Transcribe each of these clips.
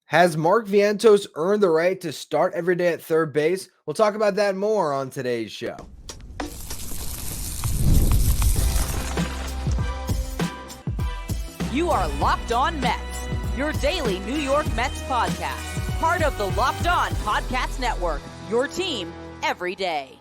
Has Mark Vientos earned the right to start every day at third base? We'll talk about that more on today's show. You are Locked On Mets, your daily New York Mets podcast. Part of the Locked On Podcast Network, your team every day.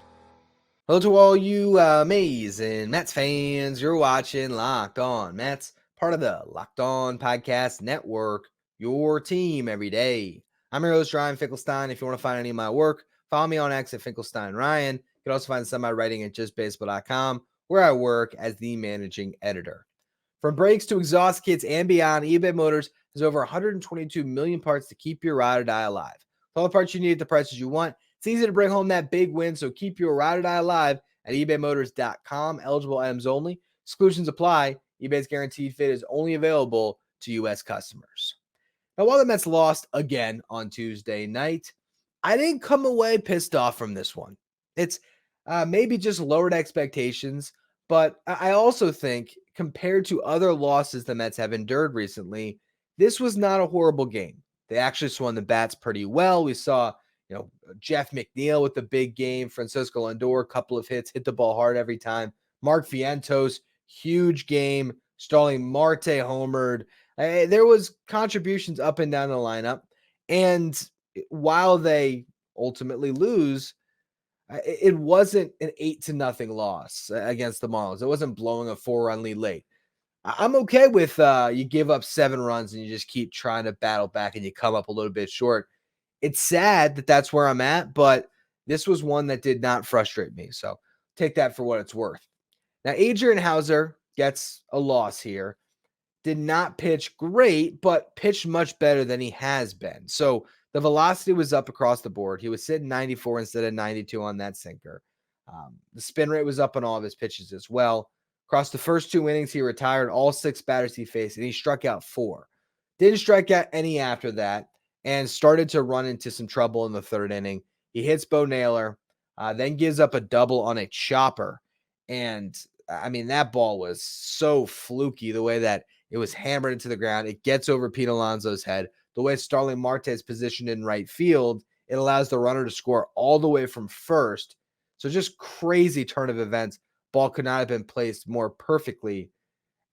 Hello to all you amazing Mets fans. You're watching Locked On Mets, part of the Locked On Podcast Network, your team every day. I'm your host, Ryan Finkelstein. If you want to find any of my work, follow me on X at Finkelstein Ryan. You can also find some of my writing at justbaseball.com, where I work as the managing editor. From brakes to exhaust kits and beyond, eBay Motors has over 122 million parts to keep your ride or die alive. All the parts you need at the prices you want. It's easy to bring home that big win, so keep your ride or die alive at ebaymotors.com. Eligible items only. Exclusions apply. eBay's guaranteed fit is only available to U.S. customers. Now, while the Mets lost again on Tuesday night, I didn't come away pissed off from this one. It's maybe just lowered expectations, but I also think compared to other losses the Mets have endured recently, this was not a horrible game. They actually swung the bats pretty well. We saw, Jeff McNeil with the big game. Francisco Lindor, a couple of hits, hit the ball hard every time. Mark Vientos, huge game. Starling Marte homered. There was contributions up and down the lineup. And while they ultimately lose, it wasn't an 8-0 loss against the Marlins. It wasn't blowing a 4-run lead late. I'm okay with you give up 7 runs and you just keep trying to battle back and you come up a little bit short. It's sad that that's where I'm at, but this was one that did not frustrate me. So take that for what it's worth. Now, Adrian Houser gets a loss here. Did not pitch great, but pitched much better than he has been. So the velocity was up across the board. He was sitting 94 instead of 92 on that sinker. The spin rate was up on all of his pitches as well. Across the first 2 innings, he retired all 6 batters he faced, and he struck out 4. Didn't strike out any after that, and started to run into some trouble in the 3rd inning. He hits Bo Naylor, then gives up a double on a chopper. And, that ball was so fluky the way that it was hammered into the ground. It gets over Pete Alonso's head. The way Starling Marte is positioned in right field, it allows the runner to score all the way from first. So just crazy turn of events. Ball could not have been placed more perfectly.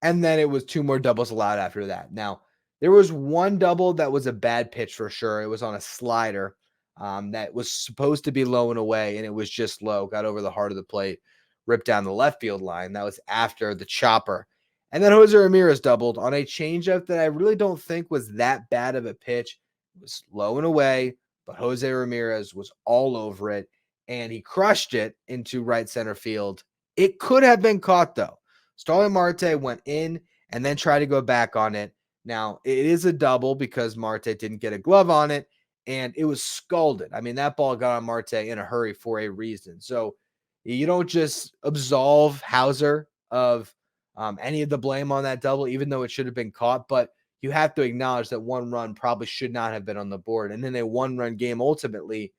And then it was 2 more doubles allowed after that. Now, there was one double that was a bad pitch for sure. It was on a slider that was supposed to be low and away, and it was just low. Got over the heart of the plate, ripped down the left field line. That was after the chopper. And then Jose Ramirez doubled on a changeup that I really don't think was that bad of a pitch. It was low and away, but Jose Ramirez was all over it, and he crushed it into right center field. It could have been caught, though. Starling Marte went in and then tried to go back on it. Now, it is a double because Marte didn't get a glove on it, and it was scalded. That ball got on Marte in a hurry for a reason. So you don't just absolve Houser of any of the blame on that double, even though it should have been caught. But you have to acknowledge that 1 run probably should not have been on the board. And then a 1-run game ultimately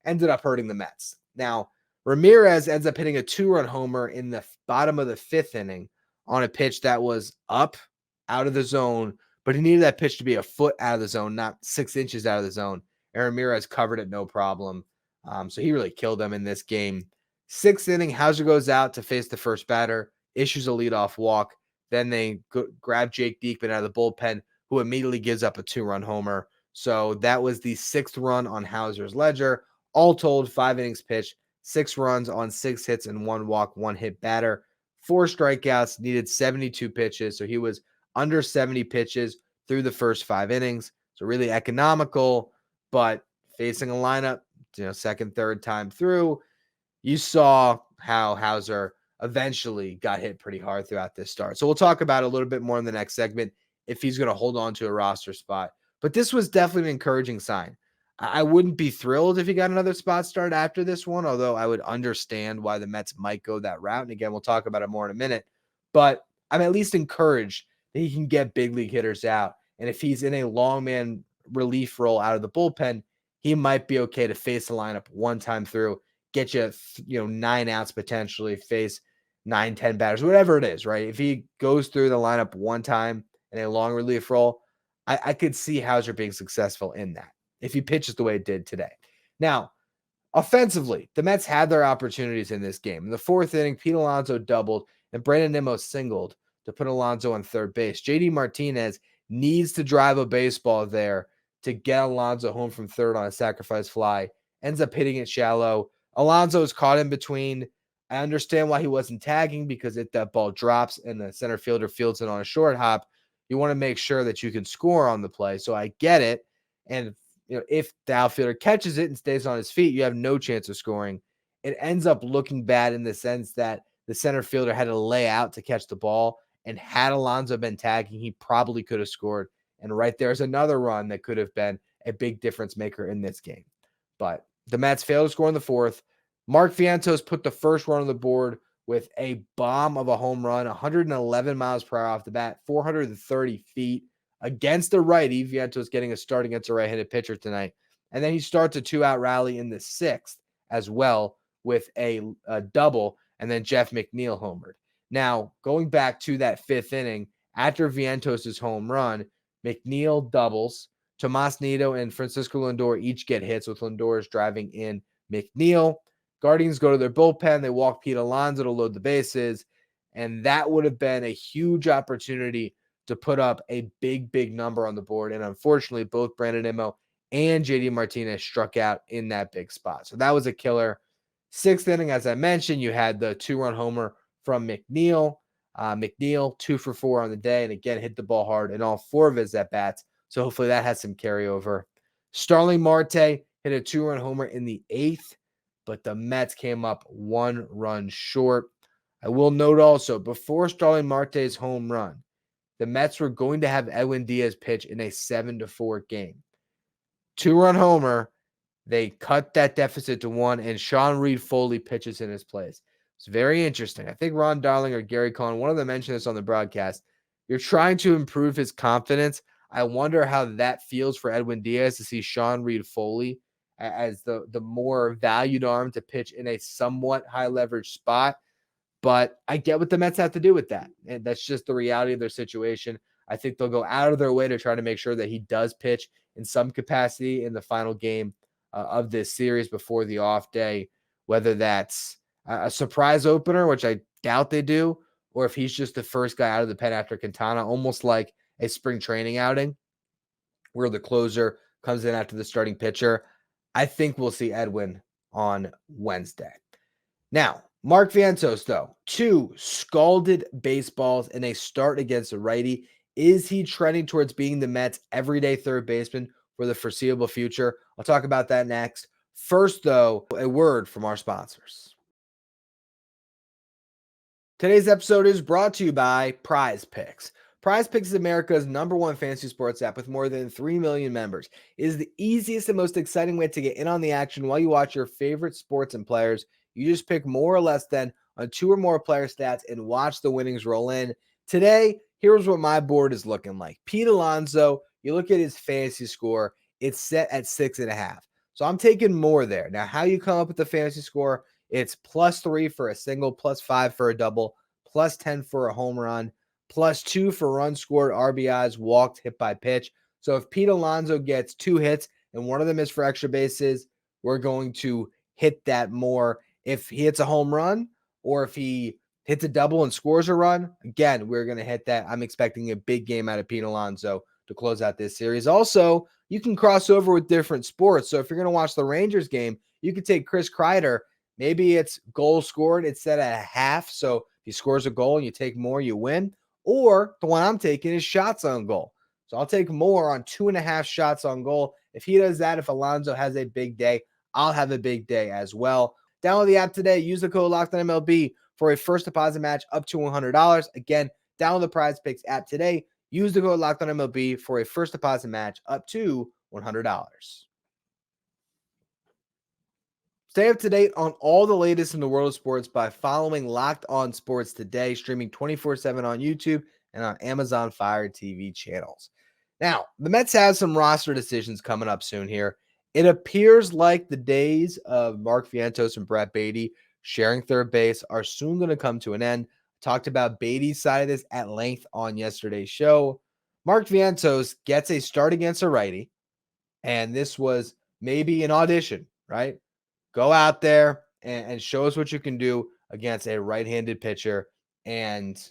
ended up hurting the Mets. Now, Ramirez ends up hitting a 2-run homer in the bottom of the 5th inning on a pitch that was up out of the zone, but he needed that pitch to be a foot out of the zone, not 6 inches out of the zone. And Ramirez covered it no problem. So he really killed them in this game. 6th inning, Houser goes out to face the first batter, issues a leadoff walk. Then they grab Jake Diekman out of the bullpen, who immediately gives up a 2-run homer. So that was the 6th run on Houser's ledger. All told, 5 innings pitched, 6 runs on 6 hits and 1 walk, 1 hit batter, 4 strikeouts, needed 72 pitches. So he was under 70 pitches through the first 5 innings. So really economical, but facing a lineup, 2nd, 3rd time through, you saw how Houser eventually got hit pretty hard throughout this start. So we'll talk about it a little bit more in the next segment if he's going to hold on to a roster spot. But this was definitely an encouraging sign. I wouldn't be thrilled if he got another spot start after this one, although I would understand why the Mets might go that route. And again, we'll talk about it more in a minute. But I'm at least encouraged that he can get big league hitters out. And if he's in a long man relief role out of the bullpen, he might be okay to face the lineup 1 time through, get you, 9 outs potentially, face 9, 10 batters, whatever it is, right? If he goes through the lineup 1 time in a long relief role, I could see Houser being successful in that if he pitches the way it did today. Now, offensively, the Mets had their opportunities in this game. In the fourth inning, Pete Alonso doubled and Brandon Nimmo singled to put Alonso on third base. JD Martinez needs to drive a baseball there to get Alonso home from third on a sacrifice fly. Ends up hitting it shallow. Alonso is caught in between. I understand why he wasn't tagging, because if that ball drops and the center fielder fields it on a short hop, you want to make sure that you can score on the play. So I get it. And if the outfielder catches it and stays on his feet, you have no chance of scoring. It ends up looking bad in the sense that the center fielder had to lay out to catch the ball. And had Alonso been tagging, he probably could have scored. And right there's another run that could have been a big difference maker in this game. But the Mets failed to score in the fourth. Mark Vientos put the first run on the board with a bomb of a home run, 111 miles per hour off the bat, 430 feet against the righty. Vientos getting a start against a right-handed pitcher tonight. And then he starts a 2-out rally in the sixth as well with a double, and then Jeff McNeil homered. Now, going back to that fifth inning, after Vientos' home run, McNeil doubles. Tomas Nido and Francisco Lindor each get hits, with Lindor's driving in McNeil. Guardians go to their bullpen. They walk Pete Alonso to load the bases, and that would have been a huge opportunity to put up a big, big number on the board. And unfortunately, both Brandon Nimmo and JD Martinez struck out in that big spot. So that was a killer. Sixth inning, as I mentioned, you had the 2-run homer from McNeil. McNeil 2 for 4 on the day, and again hit the ball hard in all 4 of his at-bats. So hopefully that has some carryover. Starling Marte hit a 2-run homer in the 8th, but the Mets came up 1 run short. I will note also, before Starling Marte's home run, the Mets were going to have Edwin Diaz pitch in a 7-4 game. 2-run homer, they cut that deficit to 1, and Sean Reed Foley pitches in his place. It's very interesting. I think Ron Darling or Gary Cohen, one of them mentioned this on the broadcast. You're trying to improve his confidence. I wonder how that feels for Edwin Diaz to see Sean Reed Foley as the more valued arm to pitch in a somewhat high leverage spot. But I get what the Mets have to do with that. And that's just the reality of their situation. I think they'll go out of their way to try to make sure that he does pitch in some capacity in the final game of this series before the off day, whether that's a surprise opener, which I doubt they do, or if he's just the first guy out of the pen after Quintana, almost like a spring training outing where the closer comes in after the starting pitcher. I think we'll see Edwin on Wednesday. Now, Mark Vientos, though, 2 scalded baseballs in a start against a righty. Is he trending towards being the Mets' everyday third baseman for the foreseeable future? I'll talk about that next. First, though, a word from our sponsors. Today's episode is brought to you by Prize Picks. Prize Picks is America's #1 fantasy sports app with more than 3 million members. It is the easiest and most exciting way to get in on the action while you watch your favorite sports and players. You just pick more or less than on 2 or more player stats and watch the winnings roll in. Today, here's what my board is looking like. Pete Alonso, you look at his fantasy score, it's set at 6.5. So I'm taking more there. Now, how you come up with the fantasy score, it's +3 for a single, +5 for a double, +10 for a home run, +2 for runs scored, RBIs, walked, hit by pitch. So if Pete Alonso gets 2 hits and one of them is for extra bases, we're going to hit that more. If he hits a home run or if he hits a double and scores a run, again, we're going to hit that. I'm expecting a big game out of Pete Alonso to close out this series. Also, you can cross over with different sports. So if you're going to watch the Rangers game, you could take Chris Kreider. Maybe it's goals scored. It's set at 1/2. So if he scores a goal and you take more, you win. Or the one I'm taking is shots on goal. So I'll take more on 2.5 shots on goal. If he does that, if Alonso has a big day, I'll have a big day as well. Download the app today. Use the code LOCKEDONMLB for a first deposit match up to $100. Again, download the Prize Picks app today. Use the code LOCKEDONMLB for a first deposit match up to $100. Stay up to date on all the latest in the world of sports by following Locked On Sports Today, streaming 24/7 on YouTube and on Amazon Fire TV channels. Now, the Mets have some roster decisions coming up soon here. It appears like the days of Mark Vientos and Brett Beatty sharing third base are soon going to come to an end. Talked about Beatty's side of this at length on yesterday's show. Mark Vientos gets a start against a righty, and this was maybe an audition, right? Go out there and show us what you can do against a right-handed pitcher. And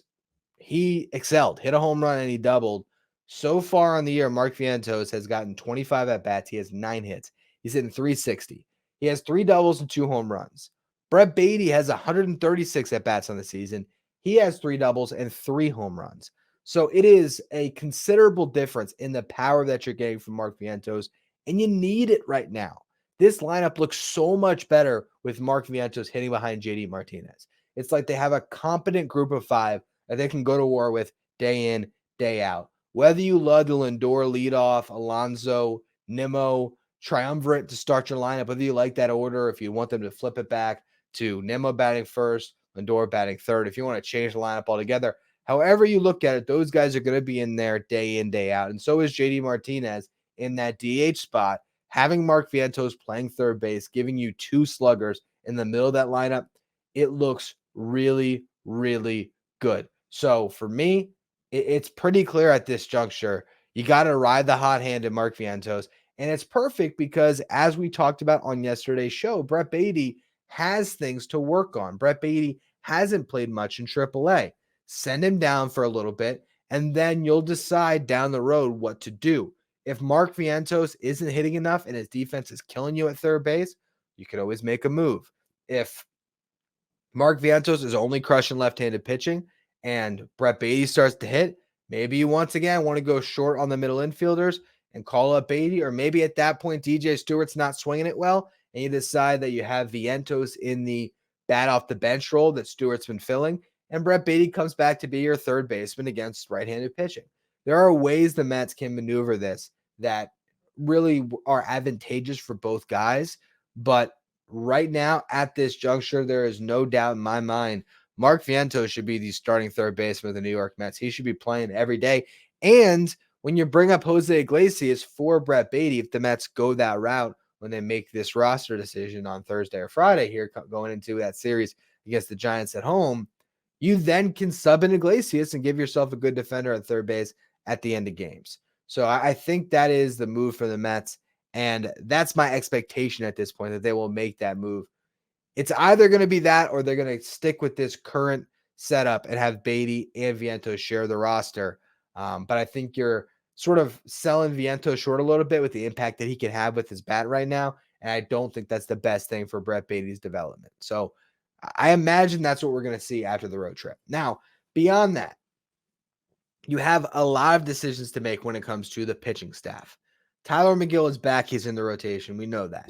he excelled, hit a home run, and he doubled. So far on the year, Mark Vientos has gotten 25 at-bats. He has 9 hits. He's hitting .360. He has 3 doubles and 2 home runs. Brett Baty has 136 at-bats on the season. He has 3 doubles and 3 home runs. So it is a considerable difference in the power that you're getting from Mark Vientos, and you need it right now. This lineup looks so much better with Mark Vientos hitting behind JD Martinez. It's like they have a competent group of 5 that they can go to war with day in, day out. Whether you love the Lindor leadoff, Alonso, Nimmo, triumvirate to start your lineup, whether you like that order, if you want them to flip it back to Nimmo batting first, Lindor batting third, if you want to change the lineup altogether, however you look at it, those guys are going to be in there day in, day out. And so is JD Martinez in that DH spot. Having Mark Vientos playing third base, giving you 2 sluggers in the middle of that lineup, it looks really, really good. So for me, it's pretty clear at this juncture, you got to ride the hot hand in Mark Vientos. And it's perfect because, as we talked about on yesterday's show, Brett Baty has things to work on. Brett Baty hasn't played much in AAA. Send him down for a little bit, and then you'll decide down the road what to do. If Mark Vientos isn't hitting enough and his defense is killing you at third base, you could always make a move. If Mark Vientos is only crushing left-handed pitching and Brett Baty starts to hit, maybe you once again want to go short on the middle infielders and call up Baty, or maybe at that point DJ Stewart's not swinging it well and you decide that you have Vientos in the bat off the bench role that Stewart's been filling, and Brett Baty comes back to be your third baseman against right-handed pitching. There are ways the Mets can maneuver this that really are advantageous for both guys, but right now at this juncture, there is no doubt in my mind Mark Vientos should be the starting third baseman of the New York Mets. He should be playing every day. And when you bring up Jose Iglesias for Brett Baty, if the Mets go that route when they make this roster decision on Thursday or Friday here going into that series against the Giants at home, you then can sub in Iglesias and give yourself a good defender at third base at the end of games. So I think that is the move for the Mets, and that's my expectation at this point, that they will make that move. It's either going to be that or they're going to stick with this current setup and have Baty and Vientos share the roster. But I think you're sort of selling Vientos short a little bit with the impact that he can have with his bat right now, and I don't think that's the best thing for Brett Baty's development. So I imagine that's what we're going to see after the road trip. Now, beyond that, you have a lot of decisions to make when it comes to the pitching staff. Tyler McGill is back. He's in the rotation. We know that.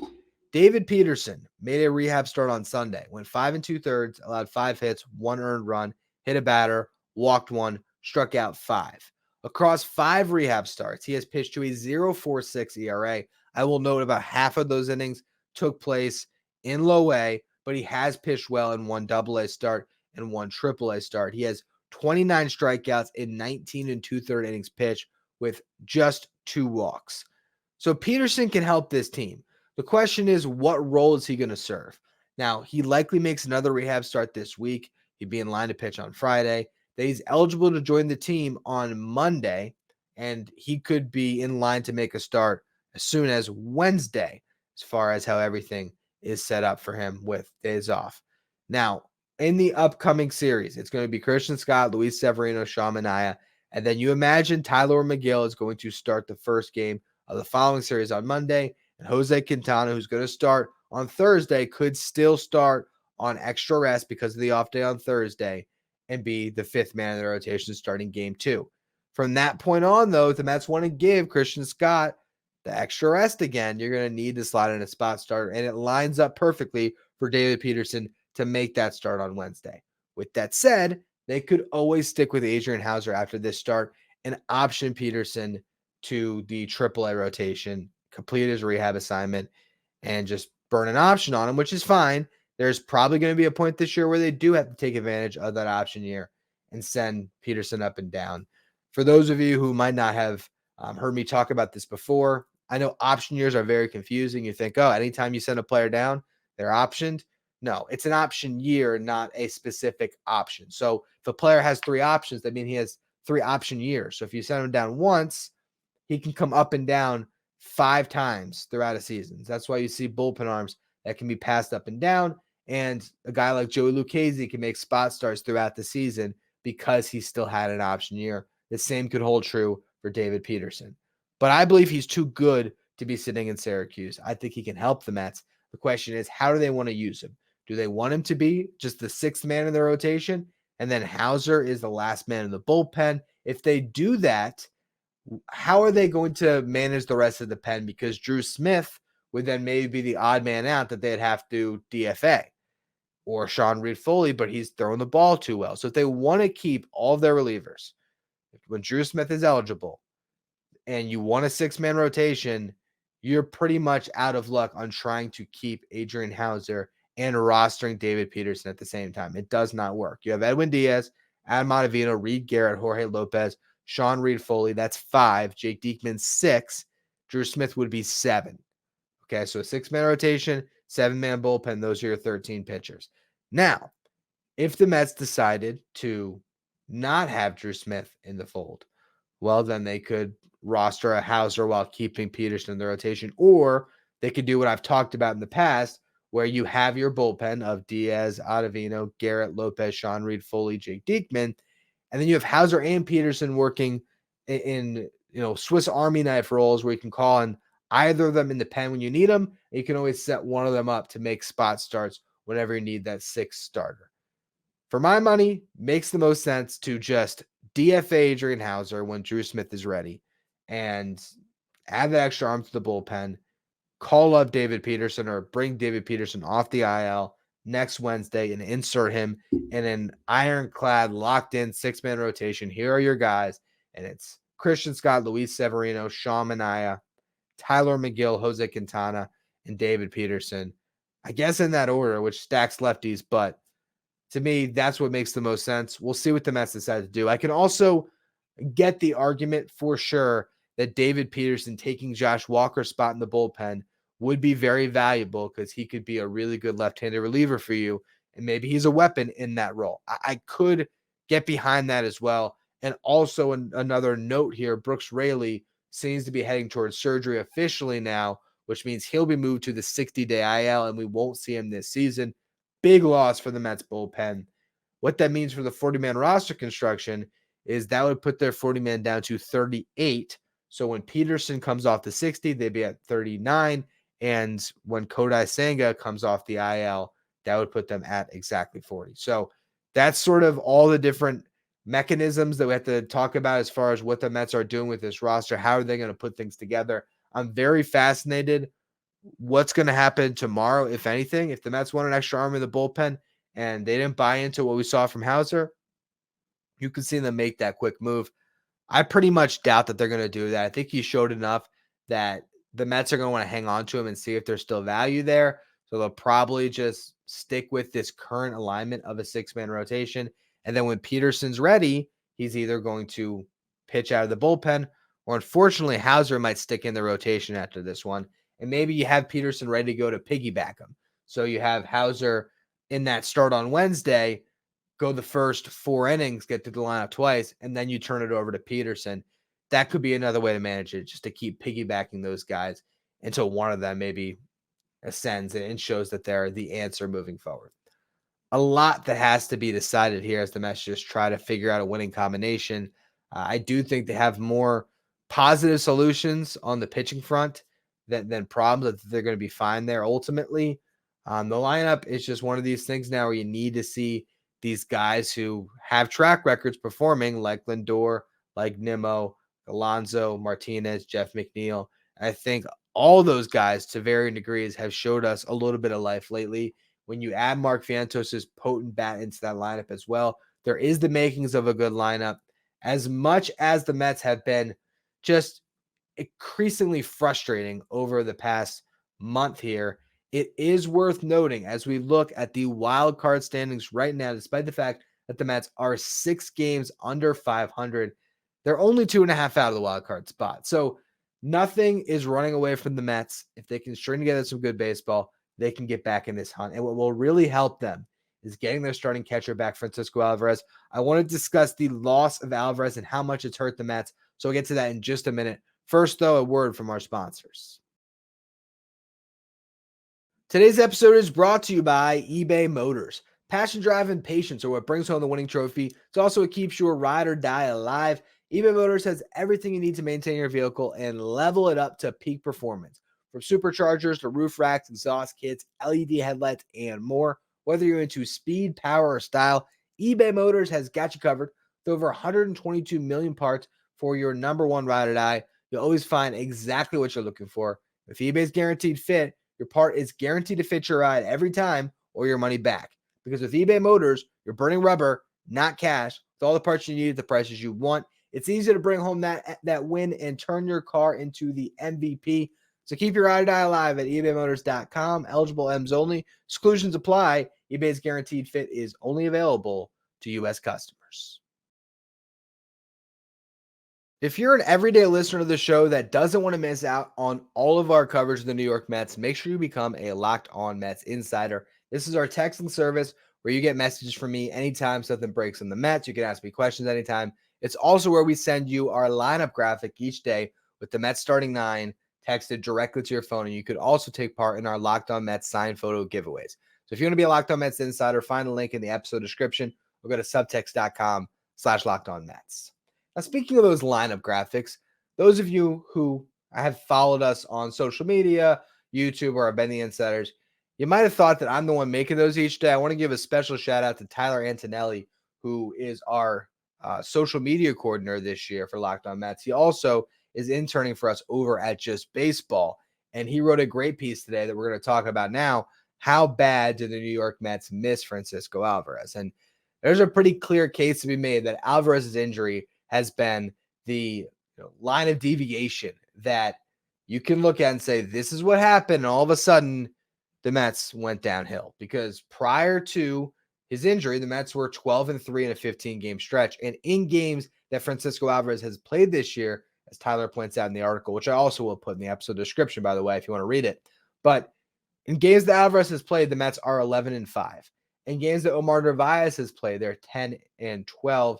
David Peterson made a rehab start on Sunday, went 5 2/3, allowed 5 hits, 1 earned run, hit a batter, walked 1, struck out 5. Across 5 rehab starts, he has pitched to a 0.46 ERA. I will note about half of those innings took place in low A, but he has pitched well in 1 AA start and 1 AAA start. He has 29 strikeouts in 19 2/3 innings pitched with just 2 walks. So Peterson can help this team. The question is, what role is he going to serve? Now, he likely makes another rehab start this week. He'd be in line to pitch on Friday. Then he's eligible to join the team on Monday, and he could be in line to make a start as soon as Wednesday, as far as how everything is set up for him with days off. Now, in the upcoming series, it's going to be Christian Scott, Luis Severino, Sean Manaea, and then you imagine Tyler McGill is going to start the first game of the following series on Monday, and Jose Quintana, who's going to start on Thursday, could still start on extra rest because of the off day on Thursday and be the 5th man in the rotation starting game 2. From that point on, though, if the Mets want to give Christian Scott the extra rest again, you're going to need to slot in a spot starter, and it lines up perfectly for David Peterson to make that start on Wednesday. With that said, they could always stick with Adrian Houser after this start and option Peterson to the AAA rotation, complete his rehab assignment, and just burn an option on him, which is fine. There's probably going to be a point this year where they do have to take advantage of that option year and send Peterson up and down. For those of you who might not have heard me talk about this before, I know option years are very confusing. You think, oh, anytime you send a player down, they're optioned. No, it's an option year, not a specific option. So if a player has 3 options, that means he has 3 option years. So if you send him down once, he can come up and down 5 times throughout a season. That's why you see bullpen arms that can be passed up and down. And a guy like Joey Lucchesi can make spot starts throughout the season because he still had an option year. The same could hold true for David Peterson. But I believe he's too good to be sitting in Syracuse. I think he can help the Mets. The question is, how do they want to use him? Do they want him to be just the 6th man in the rotation? And then Houser is the last man in the bullpen. If they do that, how are they going to manage the rest of the pen? Because Drew Smith would then maybe be the odd man out that they'd have to DFA, or Sean Reed-Foley, but he's throwing the ball too well. So if they want to keep all of their relievers, when Drew Smith is eligible, and you want a 6-man rotation, you're pretty much out of luck on trying to keep Adrian Houser and rostering David Peterson at the same time. It does not work. You have Edwin Diaz, Adam Ottavino, Reed Garrett, Jorge Lopez, Sean Reed-Foley. That's 5. Jake Diekman, 6. Drew Smith would be 7. Okay, so a 6-man rotation, 7-man bullpen. Those are your 13 pitchers. Now, if the Mets decided to not have Drew Smith in the fold, well, then they could roster a Houser while keeping Peterson in the rotation, or they could do what I've talked about in the past, where you have your bullpen of Diaz, Ottavino, Garrett, Lopez, Sean Reed-Foley, Jake Diekman, and then you have Houser and Peterson working in Swiss Army knife roles where you can call on either of them in the pen when you need them. And you can always set one of them up to make spot starts whenever you need that 6th starter. For my money, makes the most sense to just DFA Adrian Houser when Drew Smith is ready and add that extra arm to the bullpen, call up David Peterson or bring David Peterson off the IL next Wednesday and insert him in an ironclad, locked-in 6-man rotation. Here are your guys, and it's Christian Scott, Luis Severino, Sean Manaea, Tyler McGill, Jose Quintana, and David Peterson. I guess in that order, which stacks lefties, but to me, that's what makes the most sense. We'll see what the Mets decide to do. I can also get the argument for sure that David Peterson taking Josh Walker's spot in the bullpen would be very valuable because he could be a really good left-handed reliever for you, and maybe he's a weapon in that role. I could get behind that as well. And also another note here, Brooks Raley seems to be heading towards surgery officially now, which means he'll be moved to the 60-day IL, and we won't see him this season. Big loss for the Mets bullpen. What that means for the 40-man roster construction is that would put their 40-man down to 38. So when Peterson comes off the 60, they'd be at 39. And when Kodai Senga comes off the IL, that would put them at exactly 40. So that's sort of all the different mechanisms that we have to talk about as far as what the Mets are doing with this roster. How are they going to put things together? I'm very fascinated what's going to happen tomorrow, if anything. If the Mets want an extra arm in the bullpen and they didn't buy into what we saw from Houser, you can see them make that quick move. I pretty much doubt that they're going to do that. I think he showed enough that the Mets are going to want to hang on to him and see if there's still value there. So they'll probably just stick with this current alignment of a 6-man rotation. And then when Peterson's ready, he's either going to pitch out of the bullpen, or unfortunately, Houser might stick in the rotation after this one. And maybe you have Peterson ready to go to piggyback him. So you have Houser in that start on Wednesday, go the first 4 innings, get to the lineup twice, and then you turn it over to Peterson. That could be another way to manage it, just to keep piggybacking those guys until one of them maybe ascends and shows that they're the answer moving forward. A lot that has to be decided here as the Mets just try to figure out a winning combination. I do think they have more positive solutions on the pitching front than problems, that they're going to be fine there ultimately. The lineup is just one of these things now where you need to see these guys who have track records performing, like Lindor, like Nimmo, Alonso, Martinez, Jeff McNeil. I think all those guys to varying degrees have showed us a little bit of life lately. When you add Mark Vientos' potent bat into that lineup as well, there is the makings of a good lineup. As much as the Mets have been just increasingly frustrating over the past month here, it is worth noting as we look at the wild card standings right now, despite the fact that the Mets are 6 games under 500, they're only 2.5 out of the wild card spot. So nothing is running away from the Mets. If they can string together some good baseball, they can get back in this hunt. And what will really help them is getting their starting catcher back, Francisco Alvarez. I want to discuss the loss of Alvarez and how much it's hurt the Mets, so we'll get to that in just a minute. First, though, a word from our sponsors. Today's episode is brought to you by eBay Motors. Passion, drive, and patience are what brings home the winning trophy. It's also what keeps your ride or die alive. eBay Motors has everything you need to maintain your vehicle and level it up to peak performance. From superchargers to roof racks, exhaust kits, LED headlights, and more. Whether you're into speed, power, or style, eBay Motors has got you covered. With over 122 million parts for your number one ride or die, you'll always find exactly what you're looking for. With eBay's guaranteed fit, your part is guaranteed to fit your ride every time or your money back. Because with eBay Motors, you're burning rubber, not cash. With all the parts you need at the prices you want, it's easy to bring home that win and turn your car into the MVP. So keep your ride or die alive at ebaymotors.com. Eligible M's only. Exclusions apply. eBay's guaranteed fit is only available to U.S. customers. If you're an everyday listener to the show that doesn't want to miss out on all of our coverage of the New York Mets, make sure you become a Locked On Mets insider. This is our texting service where you get messages from me anytime something breaks on the Mets. You can ask me questions anytime. It's also where we send you our lineup graphic each day with the Mets starting 9 texted directly to your phone. And you could also take part in our Locked On Mets signed photo giveaways. So if you want to be a Locked On Mets insider, find the link in the episode description or go to subtext.com/LockedOnMets. Now, speaking of those lineup graphics, those of you who have followed us on social media, YouTube, or have been the insiders, you might have thought that I'm the one making those each day. I want to give a special shout out to Tyler Antonelli, who is our social media coordinator this year for Locked On Mets. He also is interning for us over at Just Baseball, and he wrote a great piece today that we're going to talk about now. How bad did the New York Mets miss Francisco Alvarez? And there's a pretty clear case to be made that Alvarez's injury has been the line of deviation that you can look at and say, this is what happened. And all of a sudden, the Mets went downhill, because prior to his injury, the Mets were 12-3 in a 15-game stretch. And in games that Francisco Alvarez has played this year, as Tyler points out in the article, which I also will put in the episode description, by the way, if you want to read it. But in games that Alvarez has played, the Mets are 11-5. In games that Omar Narvaez has played, they're 10-12.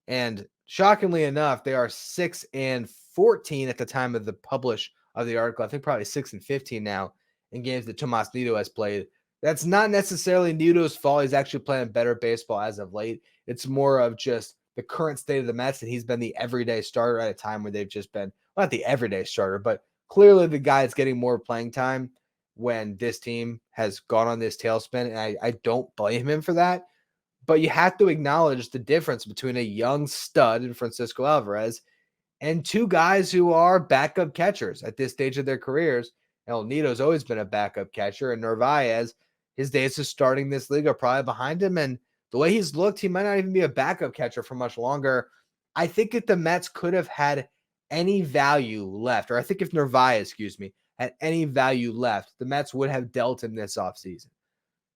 And shockingly enough, they are 6-14 at the time of the publish of the article. I think probably 6-15 now in games that Tomas Nido has played. That's not necessarily Nido's fault. He's actually playing better baseball as of late. It's more of just the current state of the Mets, and he's been the everyday starter at a time where they've just been, well, not the everyday starter, but clearly the guy is getting more playing time when this team has gone on this tailspin, and I don't blame him for that. But you have to acknowledge the difference between a young stud in Francisco Alvarez and two guys who are backup catchers at this stage of their careers. El Nido's always been a backup catcher, and Narvaez, his days of starting this league are probably behind him. And the way he's looked, he might not even be a backup catcher for much longer. I think if the Mets could have had any value left, or I think if Narvaez, had any value left, the Mets would have dealt him this offseason.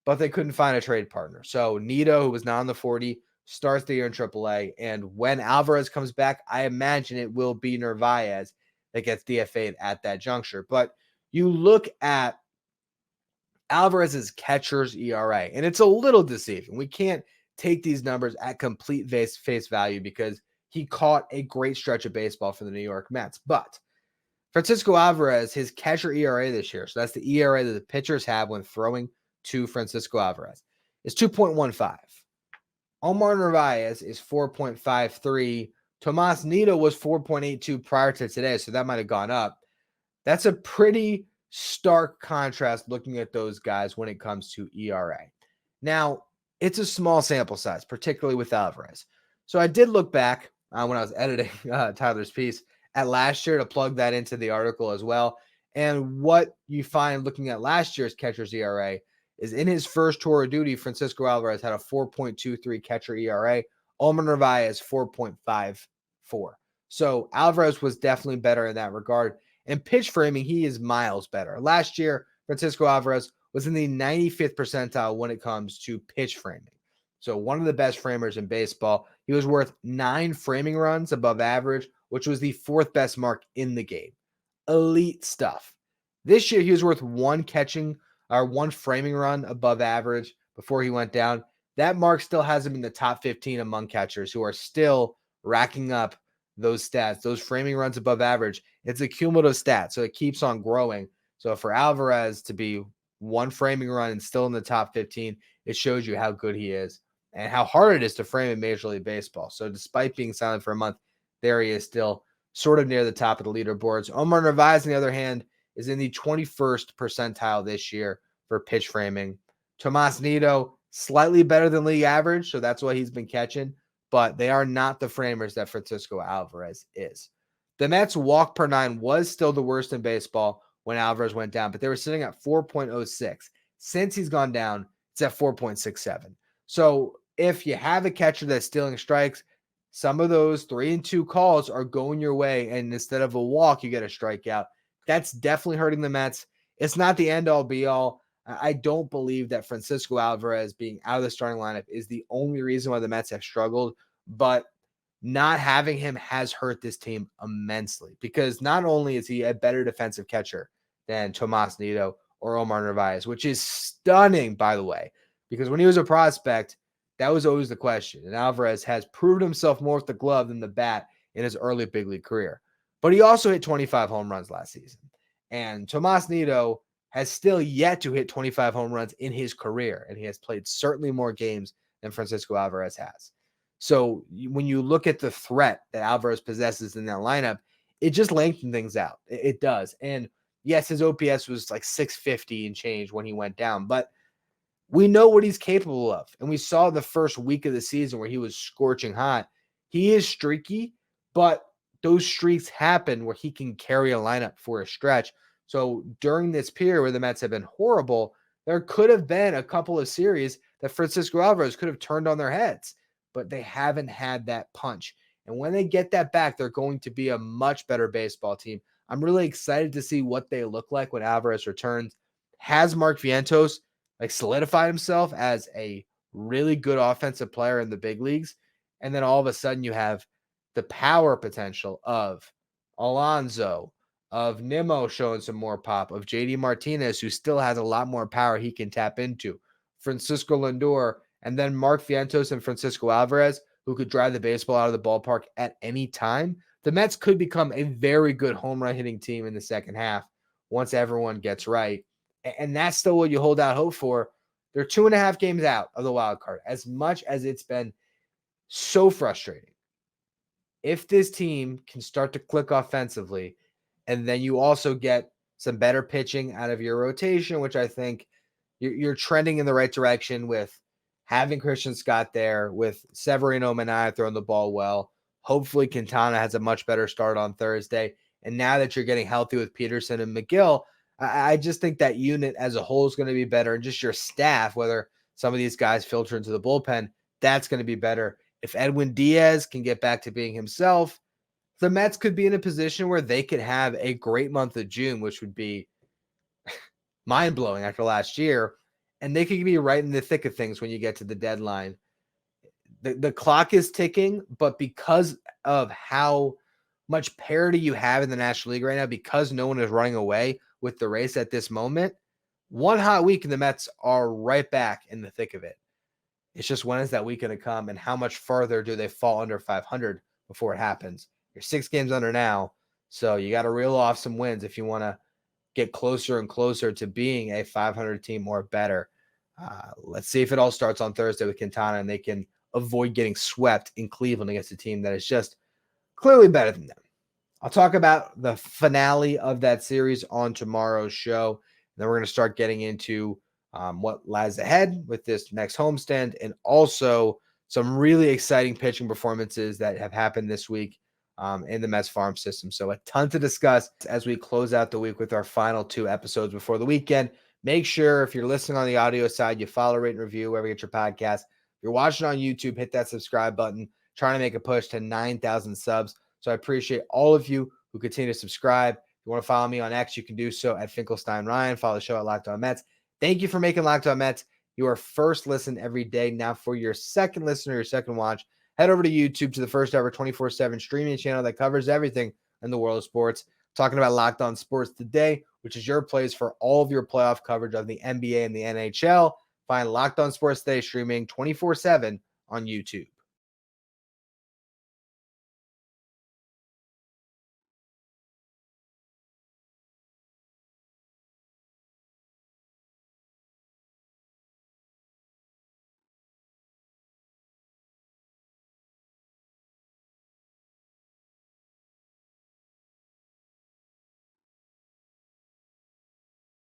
But they couldn't find a trade partner. So Nido, who was not on the 40, starts the year in AAA. And when Alvarez comes back, I imagine it will be Narvaez that gets DFA'd at that juncture. But you look at Alvarez's catcher's ERA, and it's a little deceiving. We can't take these numbers at complete face value because he caught a great stretch of baseball for the New York Mets. But Francisco Alvarez, his catcher ERA this year, so that's the ERA that the pitchers have when throwing to Francisco Alvarez, is 2.15. Omar Narvaez is 4.53. Tomas Nido was 4.82 prior to today, so that might have gone up. That's a pretty stark contrast looking at those guys when it comes to ERA. Now, it's a small sample size, particularly with Alvarez. So I did look back when I was editing Tyler's piece at last year to plug that into the article as well. And what you find looking at last year's catcher's ERA is in his first tour of duty, Francisco Alvarez had a 4.23 catcher ERA. Omar Narvaez 4.54. So Alvarez was definitely better in that regard. And pitch framing, he is miles better. Last year, Francisco Alvarez was in the 95th percentile when it comes to pitch framing. So one of the best framers in baseball. He was worth 9 framing runs above average, which was the 4th best mark in the game. Elite stuff. This year, he was worth 1 framing run above average before he went down. that mark still has him in the top 15 among catchers who are still racking up those stats, those framing runs above average. It's a cumulative stat, so it keeps on growing. So for Alvarez to be one framing run and still in the top 15, it shows you how good he is and how hard it is to frame in Major League Baseball. So despite being silent for a month, there he is still sort of near the top of the leaderboards. Omar Narvaez, on the other hand, is in the 21st percentile this year for pitch framing. Tomas Nido, slightly better than league average, so that's why he's been catching, but they are not the framers that Francisco Alvarez is. The Mets' walk per nine was still the worst in baseball when Alvarez went down, but they were sitting at 4.06. Since he's gone down, it's at 4.67. So if you have a catcher that's stealing strikes, some of those 3-2 calls are going your way, and instead of a walk, you get a strikeout. That's definitely hurting the Mets. It's not the end-all, be-all. I don't believe that Francisco Alvarez being out of the starting lineup is the only reason why the Mets have struggled, but not having him has hurt this team immensely because not only is he a better defensive catcher than Tomas Nido or Omar Narvaez, which is stunning, by the way, because when he was a prospect, that was always the question. And Alvarez has proved himself more with the glove than the bat in his early big league career. But he also hit 25 home runs last season. And Tomas Nido has still yet to hit 25 home runs in his career. And he has played certainly more games than Francisco Alvarez has. So when you look at the threat that Alvarez possesses in that lineup, it just lengthens things out. It does. And yes, his OPS was like 650 and change when he went down, but we know what he's capable of. And we saw the first week of the season where he was scorching hot. He is streaky, but those streaks happen where he can carry a lineup for a stretch. So during this period where the Mets have been horrible, there could have been a couple of series that Francisco Alvarez could have turned on their heads, but they haven't had that punch. And when they get that back, they're going to be a much better baseball team. I'm really excited to see what they look like when Alvarez returns. Has Mark Vientos solidified himself as a really good offensive player in the big leagues? And then all of a sudden you have the power potential of Alonso, of Nimmo showing some more pop, of JD Martinez, who still has a lot more power he can tap into, Francisco Lindor, and then Mark Vientos and Francisco Alvarez, who could drive the baseball out of the ballpark at any time. The Mets could become a very good home run hitting team in the second half once everyone gets right. And that's still what you hold out hope for. They're 2.5 games out of the wild card, as much as it's been so frustrating. If this team can start to click offensively, and then you also get some better pitching out of your rotation, which I think you're trending in the right direction with having Christian Scott there, with Severino Manaea throwing the ball well. Hopefully Quintana has a much better start on Thursday. And now that you're getting healthy with Peterson and McGill, I just think that unit as a whole is going to be better. And just your staff, whether some of these guys filter into the bullpen, that's going to be better. If Edwin Diaz can get back to being himself, the Mets could be in a position where they could have a great month of June, which would be mind-blowing after last year. And they could be right in the thick of things when you get to the deadline. The clock is ticking, but because of how much parity you have in the National League right now, because no one is running away with the race at this moment, one hot week and the Mets are right back in the thick of it. It's just when is that week going to come, and how much farther do they fall under 500 before it happens? You're 6 games under now, so you got to reel off some wins if you want to get closer and closer to being a 500 team or better. Let's see if it all starts on Thursday with Quintana and they can avoid getting swept in Cleveland against a team that is just clearly better than them. I'll talk about the finale of that series on tomorrow's show. Then we're going to start getting into what lies ahead with this next homestand, and also some really exciting pitching performances that have happened this week in the Mets farm system. So a ton to discuss as we close out the week with our final 2 episodes before the weekend. Make sure if you're listening on the audio side, you follow, rate, and review wherever you get your podcast. If you're watching on YouTube, hit that subscribe button. Trying to make a push to 9,000 subs. So I appreciate all of you who continue to subscribe. If you want to follow me on X, you can do so at Finkelstein Ryan. Follow the show at Locked On Mets. Thank you for making Locked On Mets your first listen every day. Now for your second listen or your second watch, head over to YouTube to the first ever 24/7 streaming channel that covers everything in the world of sports. Talking about Locked On Sports Today, which is your place for all of your playoff coverage of the NBA and the NHL. Find Locked On Sports Today streaming 24/7 on YouTube.